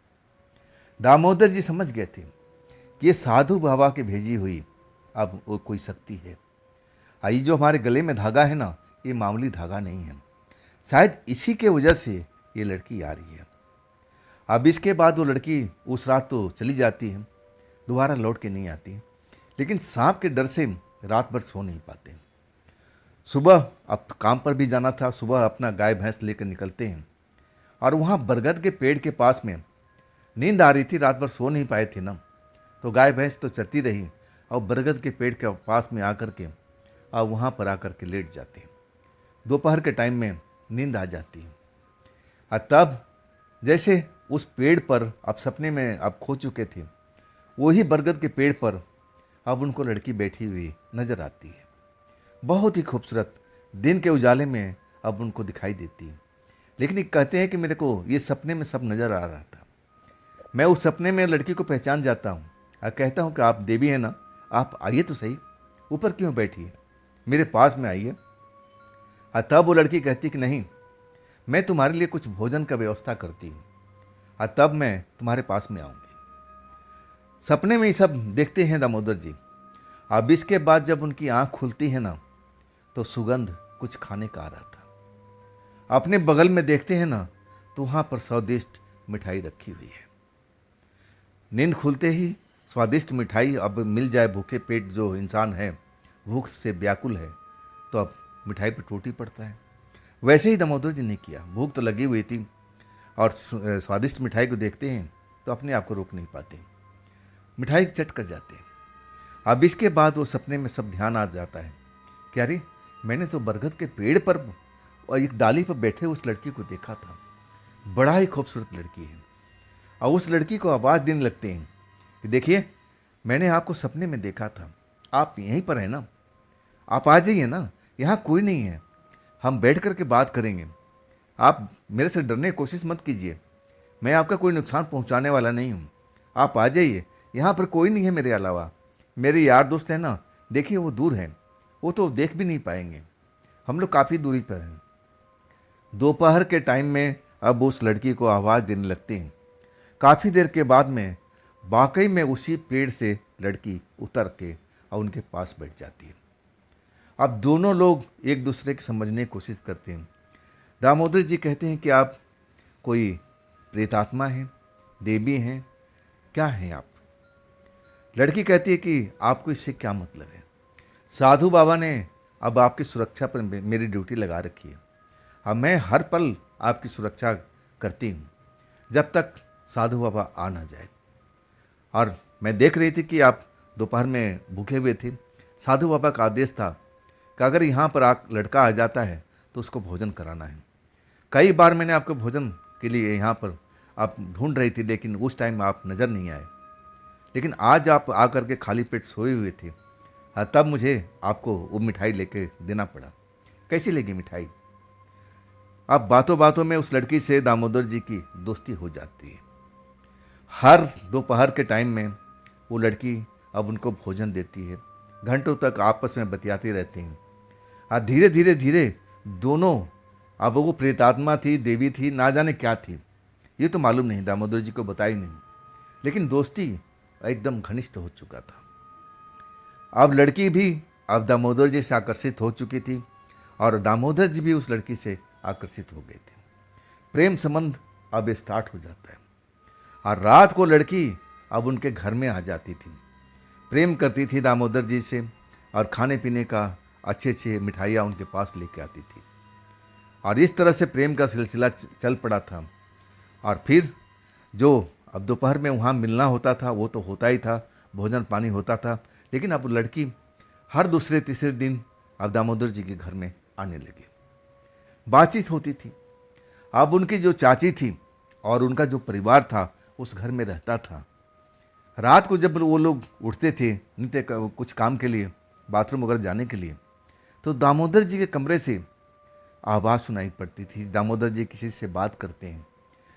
दामोदर जी समझ गए थे कि ये साधु बाबा की भेजी हुई अब वो कोई शक्ति है। ये जो हमारे गले में धागा है ना, ये मामूली धागा नहीं है, शायद इसी के वजह से ये लड़की आ रही है। अब इसके बाद वो लड़की उस रात तो चली जाती है, दोबारा लौट के नहीं आती, लेकिन सांप के डर से रात भर सो नहीं पाते। सुबह अब काम पर भी जाना था, सुबह अपना गाय भैंस लेकर निकलते हैं और वहाँ बरगद के पेड़ के पास में नींद आ रही थी, रात भर सो नहीं पाए थे ना, तो गाय भैंस तो चलती रही और बरगद के पेड़ के पास में आकर के और वहाँ पर आकर के लेट जाते हैं। दोपहर के टाइम में नींद आ जाती है और तब जैसे उस पेड़ पर अब सपने में अब खो चुके थे, वही बरगद के पेड़ पर अब उनको लड़की बैठी हुई नजर आती है, बहुत ही खूबसूरत, दिन के उजाले में अब उनको दिखाई देती है। लेकिन कहते हैं कि मेरे को ये सपने में सब नज़र आ रहा था, मैं उस सपने में लड़की को पहचान जाता हूँ और कहता हूँ कि आप देवी हैं ना, आप आइए तो सही, ऊपर क्यों बैठी है, मेरे पास में आइए। तब वो लड़की कहती कि नहीं, मैं तुम्हारे लिए कुछ भोजन का व्यवस्था करती हूँ और तब मैं तुम्हारे पास में आऊँगी। सपने में ही सब देखते हैं दामोदर जी। अब इसके बाद जब उनकी आँख खुलती है ना, तो सुगंध कुछ खाने का आ रहा था। अपने बगल में देखते हैं ना, तो वहाँ पर स्वादिष्ट मिठाई रखी हुई है। नींद खुलते ही स्वादिष्ट मिठाई अब मिल जाए, भूखे पेट जो इंसान है भूख से व्याकुल है, तो अब मिठाई पर टूटी पड़ता है। वैसे ही दामोदर जी ने किया, भूख तो लगी हुई थी और स्वादिष्ट मिठाई को देखते हैं तो अपने आप को रोक नहीं पाते, मिठाई चट कर जाते हैं। अब इसके बाद वो सपने में सब ध्यान आ जाता है कि अरे मैंने तो बरगद के पेड़ पर और एक डाली पर बैठे उस लड़की को देखा था, बड़ा ही खूबसूरत लड़की है। और उस लड़की को आवाज़ देने लगते हैं कि देखिए मैंने आपको सपने में देखा था, आप यहीं पर हैं ना, आप आ जाइए ना, यहाँ कोई नहीं है, हम बैठ कर के बात करेंगे, आप मेरे से डरने की कोशिश मत कीजिए, मैं आपका कोई नुकसान पहुँचाने वाला नहीं हूँ, आप आ जाइए, यहाँ पर कोई नहीं है मेरे अलावा, मेरे यार दोस्त हैं ना, देखिए वो दूर हैं, वो तो देख भी नहीं पाएंगे, हम लोग काफ़ी दूरी पर हैं। दोपहर के टाइम में अब उस लड़की को आवाज़ देने लगते हैं। काफ़ी देर के बाद में वाकई में उसी पेड़ से लड़की उतर के और उनके पास बैठ जाती है। अब दोनों लोग एक दूसरे को समझने की कोशिश करते हैं। दामोदर जी कहते हैं कि आप कोई प्रेतात्मा हैं, देवी हैं, क्या हैं आप? लड़की कहती है कि आपको इससे क्या मतलब है? साधु बाबा ने अब आपकी सुरक्षा पर मेरी ड्यूटी लगा रखी है। अब मैं हर पल आपकी सुरक्षा करती हूँ जब तक साधु बाबा आ ना जाए। और मैं देख रही थी कि आप दोपहर में भूखे हुए थे। साधु बाबा का आदेश था कि अगर यहाँ पर लड़का आ जाता है तो उसको भोजन कराना है। कई बार मैंने आपको भोजन के लिए यहाँ पर आप ढूंढ रही थी, लेकिन उस टाइम आप नज़र नहीं आए। लेकिन आज आप आकर के खाली पेट सोए हुए थे। हाँ, तब मुझे आपको वो मिठाई लेके देना पड़ा। कैसी लगी मिठाई? अब बातों बातों में उस लड़की से दामोदर जी की दोस्ती हो जाती है। हर दोपहर के टाइम में वो लड़की अब उनको भोजन देती है। घंटों तक आपस में बतियाती रहती हैं। और धीरे धीरे धीरे दोनों, अब वो प्रेतात्मा थी, देवी थी, ना जाने क्या थी, ये तो मालूम नहीं, दामोदर जी को बताई नहीं, लेकिन दोस्ती एकदम घनिष्ठ हो चुका था। अब लड़की भी अब दामोदर जी से आकर्षित हो चुकी थी और दामोदर जी भी उस लड़की से आकर्षित हो गए थे। प्रेम संबंध अब स्टार्ट हो जाता है और रात को लड़की अब उनके घर में आ जाती थी। प्रेम करती थी दामोदर जी से और खाने पीने का अच्छे अच्छे मिठाइयाँ उनके पास लेके आती थी और इस तरह से प्रेम का सिलसिला चल पड़ा था। और फिर जो अब दोपहर में वहाँ मिलना होता था वो तो होता ही था, भोजन पानी होता था, लेकिन अब लड़की हर दूसरे तीसरे दिन अब दामोदर जी के घर में आने लगी। बातचीत होती थी। अब उनकी जो चाची थी और उनका जो परिवार था उस घर में रहता था। रात को जब वो लोग उठते थे नित्य कुछ काम के लिए, बाथरूम वगैरह जाने के लिए, तो दामोदर जी के कमरे से आवाज़ सुनाई पड़ती थी। दामोदर जी किसी से बात करते हैं,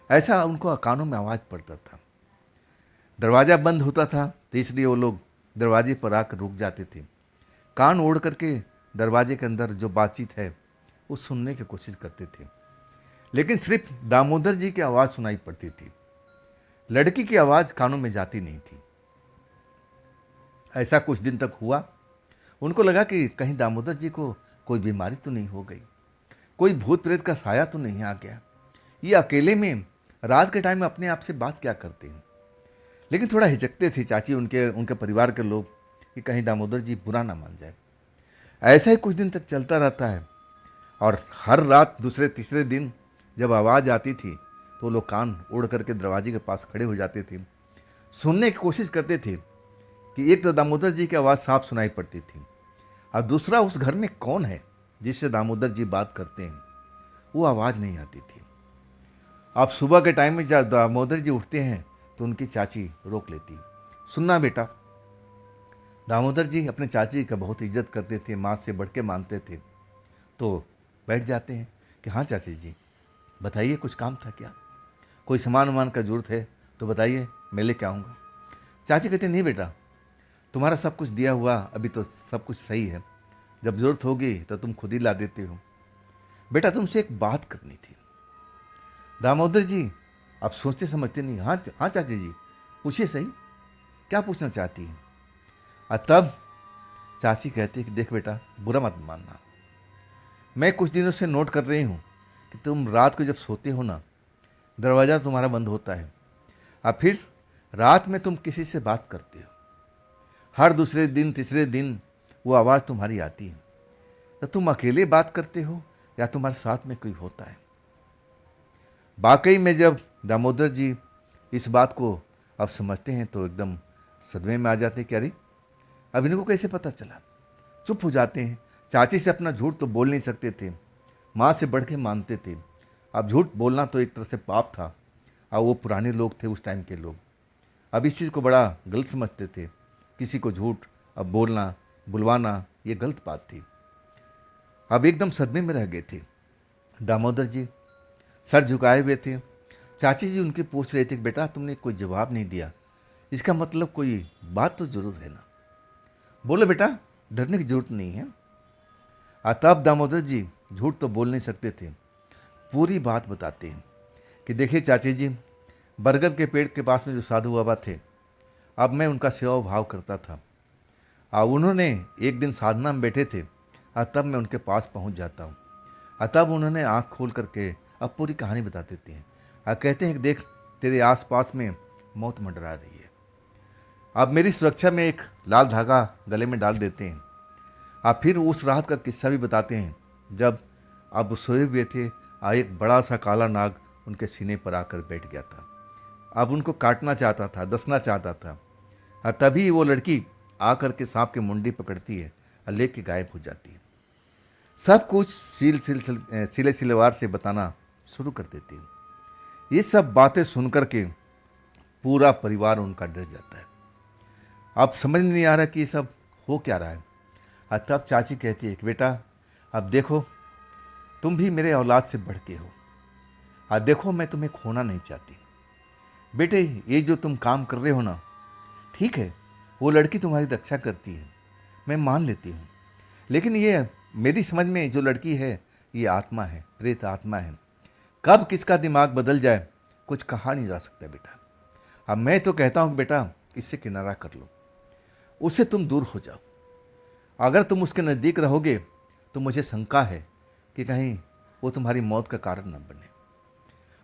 ऐसा उनको कानों में आवाज़ पड़ता था। दरवाज़ा बंद होता था तो इसलिए वो लोग दरवाजे पर आकर रुक जाते थे। कान ओढ़ करके दरवाजे के अंदर जो बातचीत है वो सुनने की कोशिश करते थे, लेकिन सिर्फ दामोदर जी की आवाज़ सुनाई पड़ती थी। लड़की की आवाज़ कानों में जाती नहीं थी। ऐसा कुछ दिन तक हुआ। उनको लगा कि कहीं दामोदर जी को कोई बीमारी तो नहीं हो गई, कोई भूत प्रेत का साया तो नहीं आ गया, ये अकेले में रात के टाइम में अपने आप से बात क्या करते हैं। लेकिन थोड़ा हिचकते थे चाची, उनके परिवार के लोग, कि कहीं दामोदर जी बुरा ना मान जाए। ऐसा ही कुछ दिन तक चलता रहता है और हर रात दूसरे तीसरे दिन जब आवाज़ आती थी तो लोग कान ओढ़ करके दरवाजे के पास खड़े हो जाते थे, सुनने की कोशिश करते थे कि एक तो दामोदर जी की आवाज़ साफ सुनाई पड़ती थी और दूसरा उस घर में कौन है जिससे दामोदर जी बात करते हैं, वो आवाज़ नहीं आती थी। अब सुबह के टाइम में जब दामोदर जी उठते हैं तो उनकी चाची रोक लेती, सुनना बेटा। दामोदर जी अपने चाची का बहुत इज्जत करते थे, माँ से बढ़ के मानते थे, तो बैठ जाते हैं कि हाँ चाची जी बताइए, कुछ काम था क्या, कोई सामान वामान का जरूरत है तो बताइए, मैं लेके आऊँगा। चाची कहते नहीं बेटा, तुम्हारा सब कुछ दिया हुआ, अभी तो सब कुछ सही है, जब ज़रूरत होगी तो तुम खुद ही ला देते हो। बेटा तुमसे एक बात करनी थी। दामोदर जी आप सोचते समझते नहीं, हाँ हाँ चाची जी पूछिए सही, क्या पूछना चाहती हैं। और तब चाची कहती कि देख बेटा, बुरा मत मानना, मैं कुछ दिनों से नोट कर रही हूँ कि तुम रात को जब सोते हो ना, दरवाज़ा तुम्हारा बंद होता है और फिर रात में तुम किसी से बात करते हो। हर दूसरे दिन तीसरे दिन वो आवाज़ तुम्हारी आती है। तो तुम अकेले बात करते हो या तुम्हारे साथ में कोई होता है। वाकई में जब दामोदर जी इस बात को अब समझते हैं तो एकदम सदमे में आ जाते हैं कि अरे अब इनको कैसे पता चला। चुप हो जाते हैं। चाची से अपना झूठ तो बोल नहीं सकते थे, माँ से बढ़ के मानते थे। अब झूठ बोलना तो एक तरह से पाप था और वो पुराने लोग थे उस टाइम के लोग, अब इस चीज़ को बड़ा गलत समझते थे। किसी को झूठ अब बोलना बुलवाना ये गलत बात थी। अब एकदम सदमे में रह गए थे। दामोदर जी सर झुकाए हुए थे। चाची जी उनके पूछ रहे थे कि बेटा तुमने कोई जवाब नहीं दिया, इसका मतलब कोई बात तो जरूर है ना। बोलो बेटा, डरने की जरूरत नहीं है। तब दामोदर जी झूठ तो बोल नहीं सकते थे, पूरी बात बताते हैं कि देखिए चाची जी, बरगद के पेड़ के पास में जो साधु बाबा थे अब मैं उनका सेवा भाव करता था। उन्होंने एक दिन साधना में बैठे थे, तब मैं उनके पास पहुंच जाता हूँ। तब उन्होंने आँख खोल करके अब पूरी कहानी बता देते हैं। कहते हैं कि देख, तेरे आसपास में मौत मंडरा रही है। अब मेरी सुरक्षा में एक लाल धागा गले में डाल देते हैं। फिर उस रात का किस्सा भी बताते हैं, जब अब सोए हुए थे, एक बड़ा सा काला नाग उनके सीने पर आकर बैठ गया था। अब उनको काटना चाहता था, डसना चाहता था। तभी वो लड़की आकर के सांप की मुंडी पकड़ती है और लेके गायब हो जाती है। सब कुछ सिले सिलवार से बताना शुरू कर देती है। ये सब बातें सुनकर के पूरा परिवार उनका डर जाता है। अब समझ नहीं आ रहा कि ये सब हो क्या रहा है। तब चाची कहती है कि बेटा, अब देखो, तुम भी मेरे औलाद से बढ़ के हो। देखो, मैं तुम्हें खोना नहीं चाहती। बेटे, ये जो तुम काम कर रहे हो ना, ठीक है, वो लड़की तुम्हारी रक्षा करती है, मैं मान लेती हूँ। लेकिन ये मेरी समझ में जो लड़की है, ये आत्मा है, प्रेत आत्मा है। कब किसका दिमाग बदल जाए कुछ कहा नहीं जा सकता बेटा। अब मैं तो कहता हूँ बेटा, इससे किनारा कर लो, उससे तुम दूर हो जाओ। अगर तुम उसके नज़दीक रहोगे तो मुझे शंका है कि कहीं वो तुम्हारी मौत का कारण न बने।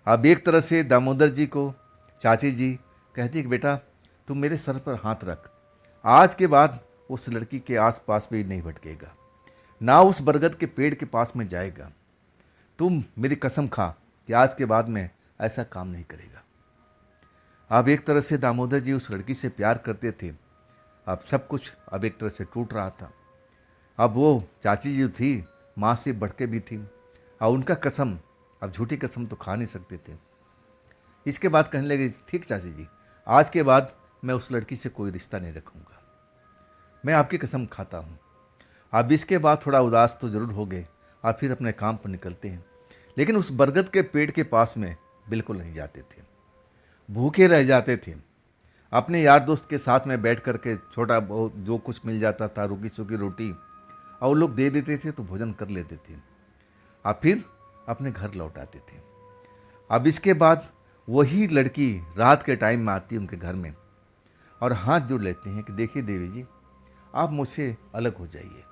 अब एक तरह से दामोदर जी को चाची जी कहती कि बेटा, तुम मेरे सर पर हाथ रख। आज के बाद उस लड़की के आसपास भी नहीं भटकेगा, ना उस बरगद के पेड़ के पास में जाएगा। तुम मेरी कसम खा कि आज के बाद में ऐसा काम नहीं करेगा। अब एक तरह से दामोदर जी उस लड़की से प्यार करते थे। अब सब कुछ अब एक तरह से टूट रहा था। अब वो चाची जी थी, माँ से बढ़ के भी थी, और उनका कसम, अब झूठी कसम तो खा नहीं सकते थे। इसके बाद कहने लगे, ठीक चाची जी, आज के बाद मैं उस लड़की से कोई रिश्ता नहीं रखूँगा, मैं आपकी कसम खाता हूँ। अब इसके बाद थोड़ा उदास तो ज़रूर हो गए और फिर अपने काम पर निकलते हैं। लेकिन उस बरगद के पेड़ के पास में बिल्कुल नहीं जाते थे, भूखे रह जाते थे। अपने यार दोस्त के साथ में बैठ कर के छोटा बहुत जो कुछ मिल जाता था, रूखी सूखी रोटी, और वो लोग दे देते थे तो भोजन कर लेते थे, और फिर अपने घर लौट आते थे। अब इसके बाद वही लड़की रात के टाइम में आती है उनके घर में और हाथ जोड़ लेते हैं कि देखिए देवी जी, आप मुझसे अलग हो जाइए।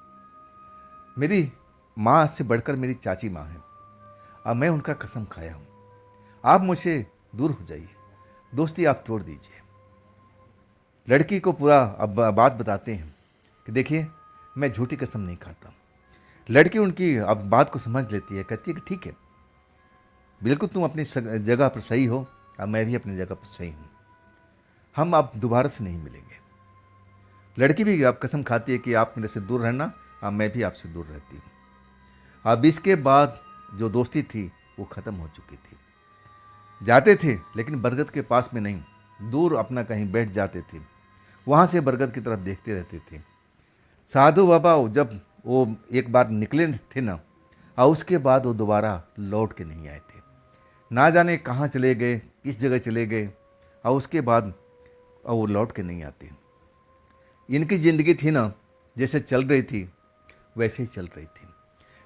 मेरी माँ से बढ़कर मेरी चाची माँ है, अब मैं उनका कसम खाया हूँ, आप मुझसे दूर हो जाइए, दोस्ती आप तोड़ दीजिए। लड़की को पूरा अब बात बताते हैं कि देखिए, मैं झूठी कसम नहीं खाता। लड़की उनकी अब बात को समझ लेती है, कहती है कि ठीक है, बिल्कुल तुम अपनी जगह पर सही हो, अब मैं भी अपनी जगह पर सही हूँ, हम अब दोबारा से नहीं मिलेंगे। लड़की भी अब कसम खाती है कि आप मेरे से दूर रहना, अब मैं भी आपसे दूर रहती हूँ। अब इसके बाद जो दोस्ती थी वो ख़त्म हो चुकी थी। जाते थे लेकिन बरगद के पास में नहीं, दूर अपना कहीं बैठ जाते थे, वहाँ से बरगद की तरफ देखते रहते थे। साधु बाबा जब वो एक बार निकले थे ना, और उसके बाद वो दोबारा लौट के नहीं आए थे। ना जाने कहाँ चले गए, किस जगह चले गए, और उसके बाद वो लौट के नहीं आते। इनकी ज़िंदगी थी ना, जैसे चल रही थी वैसे ही चल रही थी।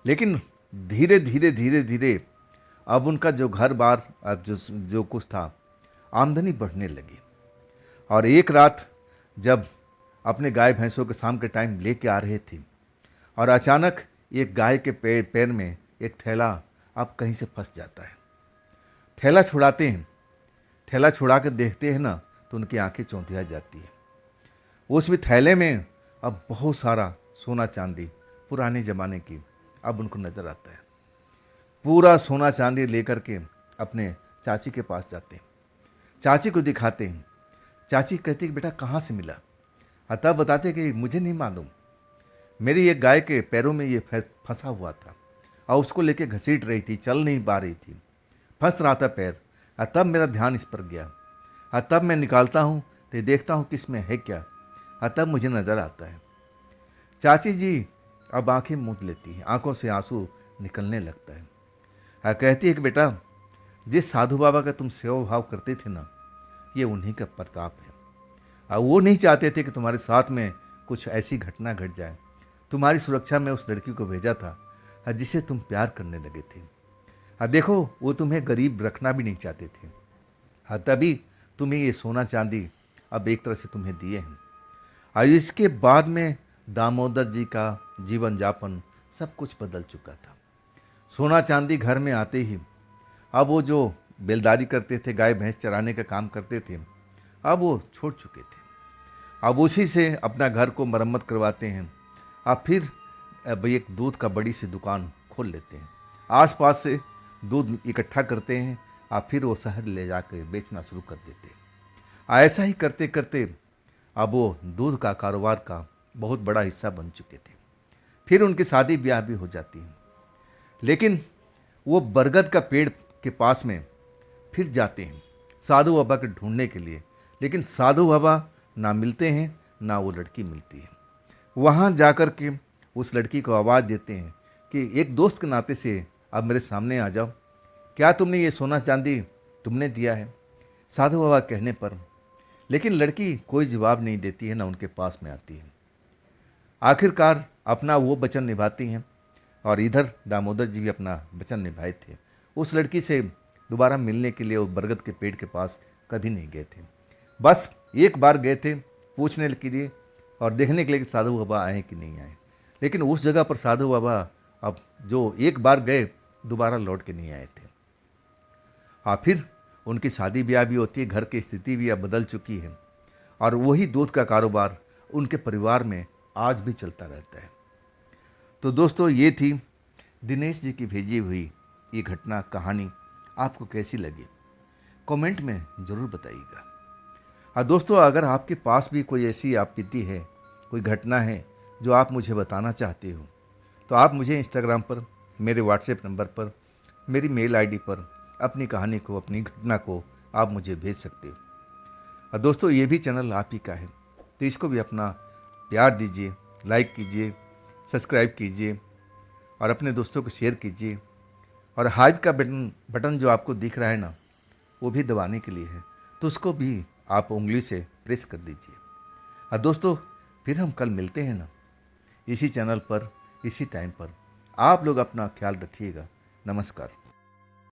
लेकिन धीरे धीरे धीरे धीरे अब उनका जो घर बार, अब जो कुछ था, आमदनी बढ़ने लगी। और एक रात जब अपने गाय भैंसों के शाम के टाइम लेके आ रहे थे, और अचानक एक गाय के पैर में एक थैला अब कहीं से फंस जाता है। थैला छुड़ाते हैं, थैला छुड़ा कर देखते हैं ना, तो उनकी आंखें चौंधिया जाती है। उस भी थैले में अब बहुत सारा सोना चांदी पुराने ज़माने की अब उनको नज़र आता है। पूरा सोना चांदी लेकर के अपने चाची के पास जाते हैं, चाची को दिखाते हैं। चाची कहती कि बेटा कहाँ से मिला? तब बताते कि मुझे नहीं मालूम, मेरी एक गाय के पैरों में ये फंसा हुआ था, और उसको लेके घसीट रही थी, चल नहीं पा रही थी, फंस रहा था पैर। तब मेरा ध्यान इस पर गया, तब मैं निकालता हूँ तो देखता हूँ कि इसमें है क्या, तब मुझे नज़र आता है। चाची जी अब आंखें मूंद लेती हैं, आंखों से आंसू निकलने लगता है। कहती है कि बेटा, जिस साधु बाबा का तुम सेवा भाव करते थे ना, ये उन्हीं का प्रताप है। वो नहीं चाहते थे कि तुम्हारे साथ में कुछ ऐसी घटना घट जाए। तुम्हारी सुरक्षा में उस लड़की को भेजा था जिसे तुम प्यार करने लगे थे। देखो, वो तुम्हें गरीब रखना भी नहीं चाहते थे, तभी तुम्हें ये सोना चांदी अब एक तरह से तुम्हें दिए हैं। और इसके बाद में दामोदर जी का जीवन यापन सब कुछ बदल चुका था। सोना चांदी घर में आते ही अब वो जो बेलदारी करते थे, गाय भैंस चराने का काम करते थे, अब वो छोड़ चुके थे। अब उसी से अपना घर को मरम्मत करवाते हैं। अब फिर अब एक दूध का बड़ी सी दुकान खोल लेते हैं, आसपास से दूध इकट्ठा करते हैं और फिर वो शहर ले जाकर बेचना शुरू कर देते हैं। ऐसा ही करते करते अब वो दूध का कारोबार का बहुत बड़ा हिस्सा बन चुके थे। फिर उनकी शादी ब्याह भी हो जाती है। लेकिन वो बरगद का पेड़ के पास में फिर जाते हैं साधु बाबा के ढूंढने के लिए, लेकिन साधु बाबा ना मिलते हैं, ना वो लड़की मिलती है। वहाँ जाकर के उस लड़की को आवाज़ देते हैं कि एक दोस्त के नाते से अब मेरे सामने आ जाओ, क्या तुमने ये सोना चांदी तुमने दिया है? साधु बाबा कहने पर लेकिन लड़की कोई जवाब नहीं देती है, ना उनके पास में आती है। आखिरकार अपना वो वचन निभाती हैं और इधर दामोदर जी भी अपना वचन निभाए थे। उस लड़की से दोबारा मिलने के लिए उस बरगद के पेड़ के पास कभी नहीं गए थे। बस एक बार गए थे पूछने के लिए और देखने के लिए कि साधु बाबा आए कि नहीं आए। लेकिन उस जगह पर साधु बाबा अब जो एक बार गए दोबारा लौट के नहीं आए थे। फिर उनकी शादी ब्याह भी होती है, घर की स्थिति भी अब बदल चुकी है और वही दूध का कारोबार उनके परिवार में आज भी चलता रहता है। तो दोस्तों, ये थी दिनेश जी की भेजी हुई ये घटना कहानी। आपको कैसी लगी कमेंट में ज़रूर बताइएगा। और दोस्तों, अगर आपके पास भी कोई ऐसी आपत्ति है, कोई घटना है जो आप मुझे बताना चाहते हो, तो आप मुझे इंस्टाग्राम पर, मेरे व्हाट्सएप नंबर पर, मेरी मेल आईडी पर अपनी कहानी को, अपनी घटना को आप मुझे भेज सकते हो। और दोस्तों, ये भी चैनल आप ही का है, तो इसको भी अपना प्यार दीजिए, लाइक कीजिए, सब्सक्राइब कीजिए और अपने दोस्तों को शेयर कीजिए। और हाइप का बटन जो आपको दिख रहा है ना, वो भी दबाने के लिए है, तो उसको भी आप उंगली से प्रेस कर दीजिए। और दोस्तों, फिर हम कल मिलते हैं ना, इसी चैनल पर, इसी टाइम पर। आप लोग अपना ख्याल रखिएगा। नमस्कार।